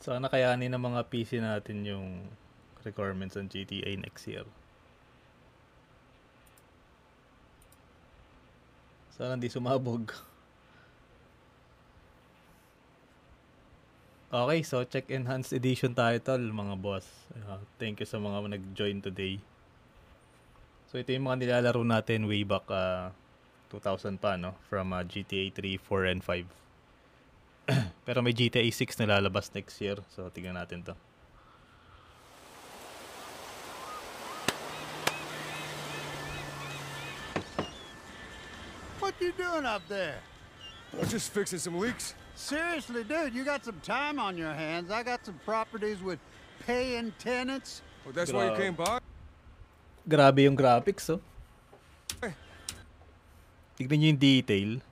Sana kayanin ng mga PC natin yung requirements ng GTA next year. Sana hindi sumabog. Okay, so check enhanced edition tayo tol, mga boss. Thank you sa mga nag-join today. So ito yung mga nilalaro natin way back 2000 pa, no? From GTA 3, 4, and 5. Pero may GTA 6 na lalabas next year. So tingnan natin to. What you doing up there? I'm just fixing some leaks. Seriously, dude, you got some time on your hands. I got some properties with paying tenants. Well, that's why you came by? Grabe yung graphics, oh. Tignan nyo yung detail.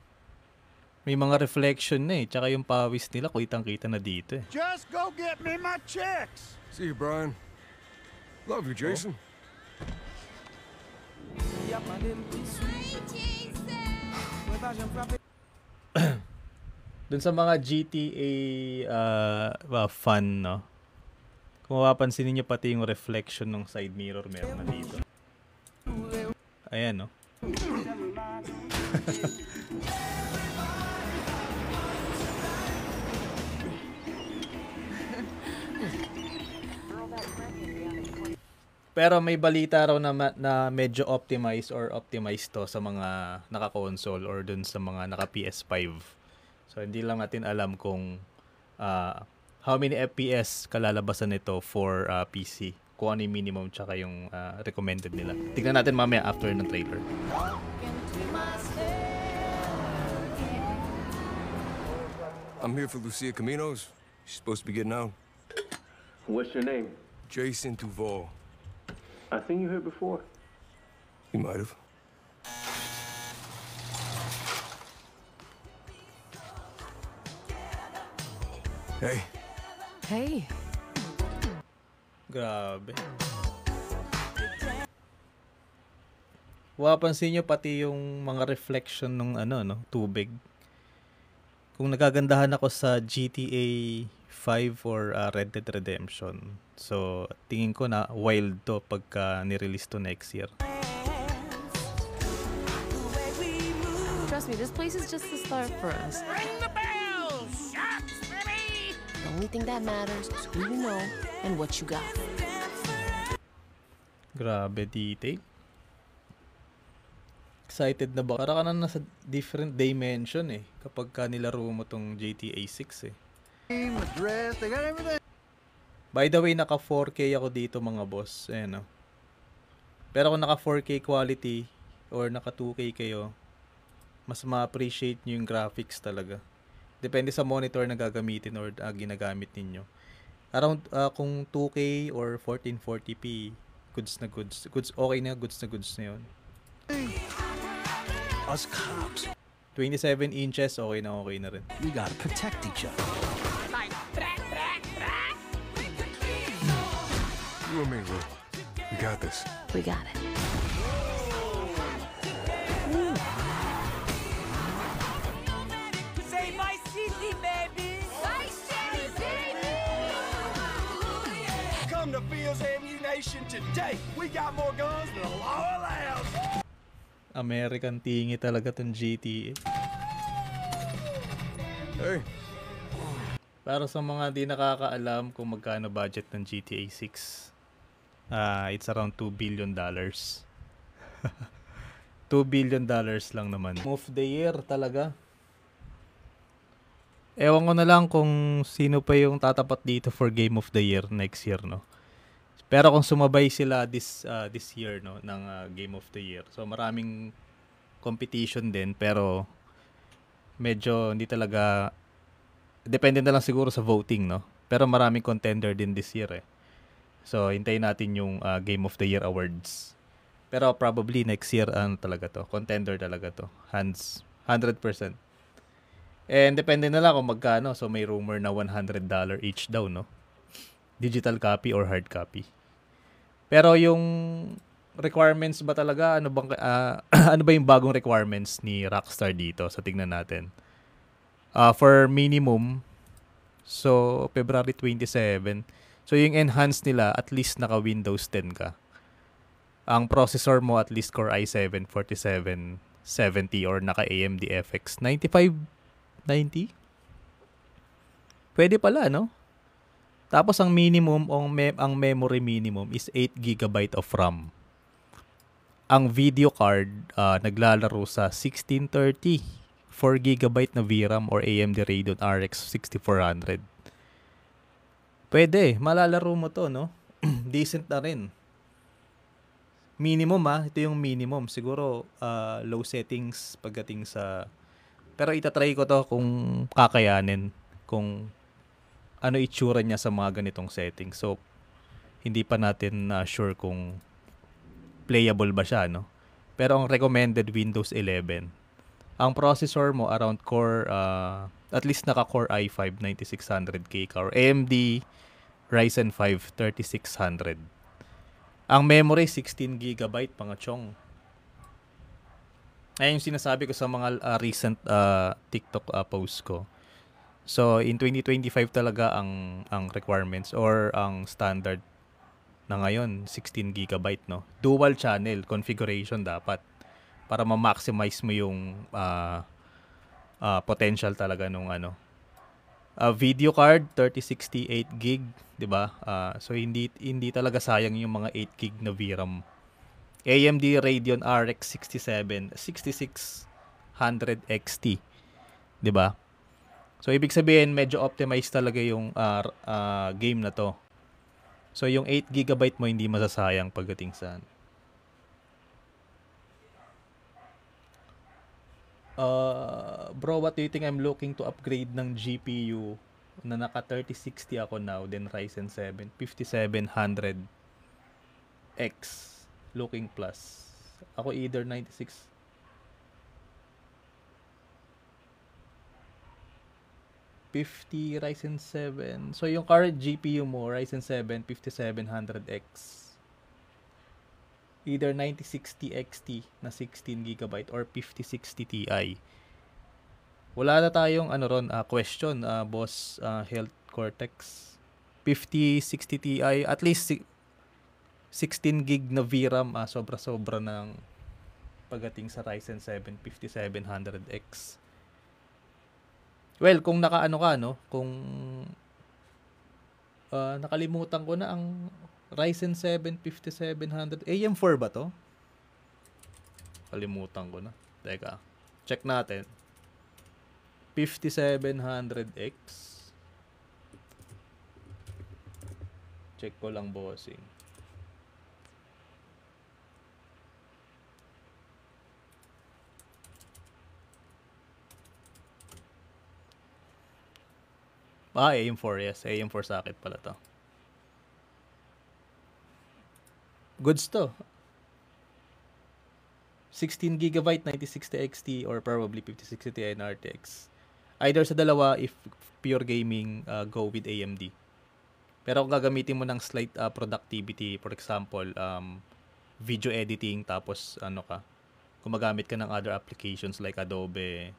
May mga reflection na eh. Tsaka yung pawis nila, kitang-kita na dito eh. Just go get me my checks. See you, Brian. Love you, Jason. Dun sa mga GTA fan, no? Kung mapapansin niyo pati yung reflection ng side mirror meron na dito. Ayan, no? Pero may balita raw na medyo optimized to sa mga naka-console or dun sa mga naka-PS5. So hindi lang natin alam kung how many FPS kalalabasan nito for PC. Kung ano yung minimum tsaka yung recommended nila. Tignan natin mamaya after ng trailer. I'm here for Lucia Caminos. She's supposed to be getting out. What's your name? Jason Duval. I seen you here before. You might have. Hey. Hey. Grabe. Wapansin nyo pati yung mga reflection ng tubig. Kung nagagandahan ako sa GTA 5 or Red Dead Redemption. So, tingin ko na wild to pagka nirelease to next year. Trust me, this place is just the start for us. Ring the bell! Shots, baby! The only thing that matters is who you know and what you got. Grabe detail. Excited na ba? Para ka na nasa different dimension eh. Kapag ka nilaro mo tong GTA 6 eh. Address, they got everything. By the way, naka 4K ako dito mga boss. Ayan, no? Pero kung naka 4K quality or naka 2K kayo, mas ma-appreciate nyo yung graphics talaga. Depende sa monitor na gagamitin or ginagamit ninyo. Around kung 2K or 1440p, goods na goods. Okay na, goods na yun. Us cops, 27 inches, okay na rin. we gotta protect each other. Like, brak, brak, brak! You and me, Lou. We got this. We got it. Say my city, baby! My city, baby! Come to Fields Ammunition today. We got more guns than the law allows. American tingi talaga tong GTA. Hey. Para sa mga di nakakaalam kung magkano budget ng GTA 6, it's around $2 billion. $2 billion lang naman. Game of the year talaga. Ewan ko na lang kung sino pa yung tatapat dito for Game of the Year next year, no? Pero kung sumabay sila this year, no, ng Game of the Year. So maraming competition din, pero medyo hindi talaga, depende na lang siguro sa voting, no? Pero maraming contender din this year eh. So hintayin natin yung Game of the Year awards. Pero probably next year talaga to, contender talaga to. 100%. And depende na lang kung magkano. So may rumor na $100 each daw, no? Digital copy or hard copy. Pero yung requirements ba talaga, ano ba yung bagong requirements ni Rockstar dito? So tingnan natin. For minimum, So, February 27. So, yung enhanced nila, at least naka Windows 10 ka. Ang processor mo, at least Core i7 4770 or naka AMD FX 9590. Pwede pala, no? Tapos ang minimum, ang memory minimum is 8 GB of RAM. Ang video card, naglalaro sa 1630. 4 GB na VRAM or AMD Radeon RX 6400. Pwede, malalaro mo to, no? Decent na rin. Minimum, ito yung minimum. Siguro, low settings pagdating sa... Pero itatry ko to kung kakayanin. Kung ano itsura niya sa mga ganitong settings. So, hindi pa natin sure kung playable ba siya, no? Pero ang recommended Windows 11. Ang processor mo around Core, at least naka-Core i5 9600K ka or AMD Ryzen 5 3600. Ang memory 16 GB mga chong. Ay yung sinasabi ko sa mga recent TikTok post ko. So in 2025 talaga ang requirements or ang standard na ngayon 16 GB, no. Dual channel configuration dapat para ma-maximize mo yung potential talaga nung video card 3068 gig, 'di ba? So hindi talaga sayang yung mga 8 gig na VRAM. AMD Radeon RX 6600 XT, 'di ba? So ibig sabihin medyo optimized talaga yung game na to. So yung 8 GB mo hindi masasayang pagdating sa bro, what do you think? I'm looking to upgrade ng GPU na naka 3060 ako now, then Ryzen 7 5700X looking plus. Ako either 96 50 Ryzen 7. So yung current GPU mo, Ryzen 7 5700X. Either 9060 XT na 16 GB or 5060 Ti. Wala na tayong question, boss Health Cortex. 5060 Ti, at least 16 gig na VRAM, sobra-sobra ng pagdating sa Ryzen 7 5700X. Well, kung kung nakalimutan ko na ang Ryzen 7 5700 AM4 ba to? Kalimutan ko na. Teka, check natin. 5700X. Check ko lang, bossing. AM4, yes. AM4 socket pala to. Goods to. 16 GB 9060 XT or probably 5060 Ti and RTX. Either sa dalawa, if pure gaming, go with AMD. Pero kung gagamitin mo ng slight productivity, for example, video editing, tapos gumagamit ka ng other applications like Adobe,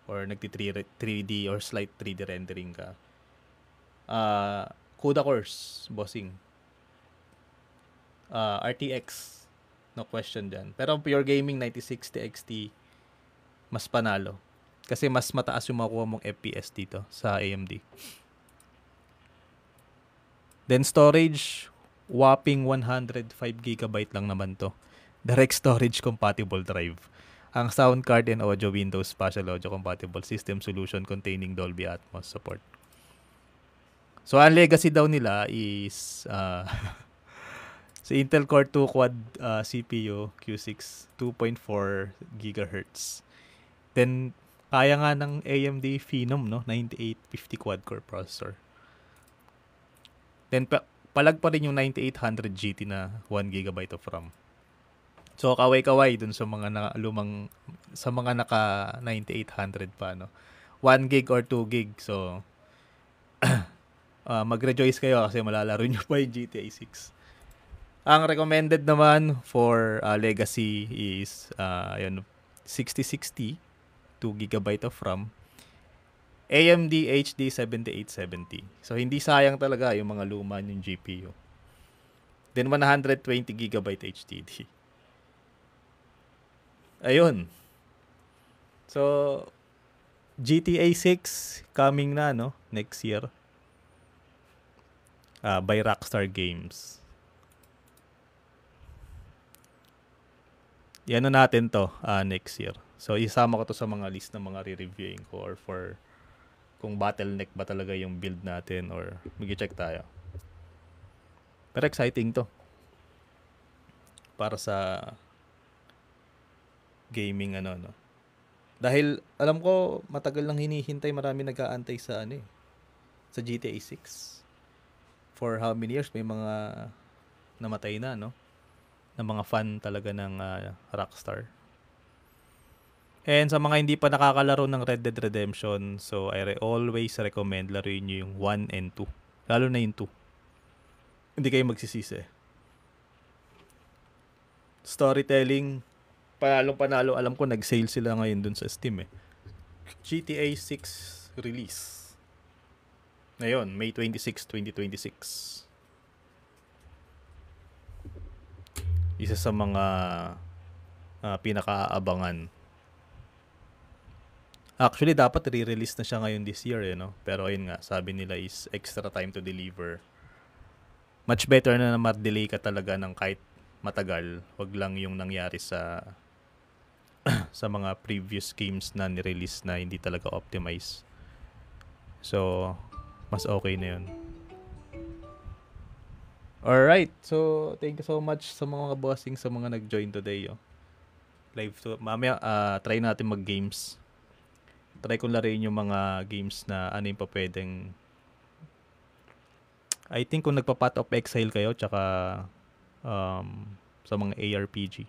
or nagti-3D or slight 3D rendering ka. CUDA course, bossing. RTX, no question dyan. Pero pure gaming 9060 XT, mas panalo. Kasi mas mataas yung makuha mong FPS dito sa AMD. Then storage, whopping 105 GB lang naman to. Direct storage compatible drive. Ang sound card and audio Windows Spatial Audio compatible system solution containing Dolby Atmos support. So ang legacy daw nila is sa Intel Core 2 Quad CPU Q6 2.4 GHz. Then kaya nga ng AMD Phenom 9850 quad-core processor. Then palag pa rin yung 9800 GT na 1 GB of RAM. So kaway-kaway dun sa mga sa mga naka 9800 pa 1 gig or 2 gig. So mag-rejoice kayo kasi malalaro nyo pa yung GTA 6. Ang recommended naman for legacy is 6060 2 GB of RAM. AMD HD 7870. So, hindi sayang talaga yung mga luma yung GPU. Then, 120GB HDD. Ayun. So, GTA 6 coming na, no? Next year. By Rockstar Games. Yan na natin to next year. So, isama ko to sa mga list ng mga re-reviewing ko or for kung bottleneck ba talaga yung build natin or mag-check tayo. Pero exciting to. Para sa gaming no. Dahil alam ko matagal nang hinihintay, marami nag-aantay sa sa GTA 6. For how many years may mga namatay na, no? Na mga fan talaga ng Rockstar. And sa mga hindi pa nakakalaro ng Red Dead Redemption, so I always recommend laruin nyo yung 1 and 2. Lalo na yung 2. Hindi kayo magsisisi. Storytelling, panalo. Alam ko nag-sale sila ngayon dun sa Steam GTA 6 release. Ngayon, May 26, 2026. Isa sa mga pinaka-aabangan. Actually, dapat re-release na siya ngayon this year, no? Pero ayun nga, sabi nila is extra time to deliver. Much better na ma-delay ka talaga ng kahit matagal. Wag lang yung nangyari sa sa mga previous games na ni-release na hindi talaga optimize. So, mas okay na yun. Alright, so thank you so much sa mga bossing, sa mga nag-join today. Live to. Mamaya, try natin mag-games. Try kong laruin yung mga games na ano yung pa pwedeng. I think kung nagpa-Path of Exile kayo, tsaka sa mga ARPG.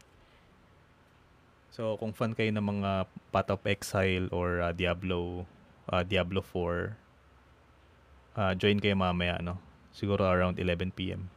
So, kung fan kayo ng mga Path of Exile or Diablo 4, join kayo mamaya, no? Siguro around 11 PM.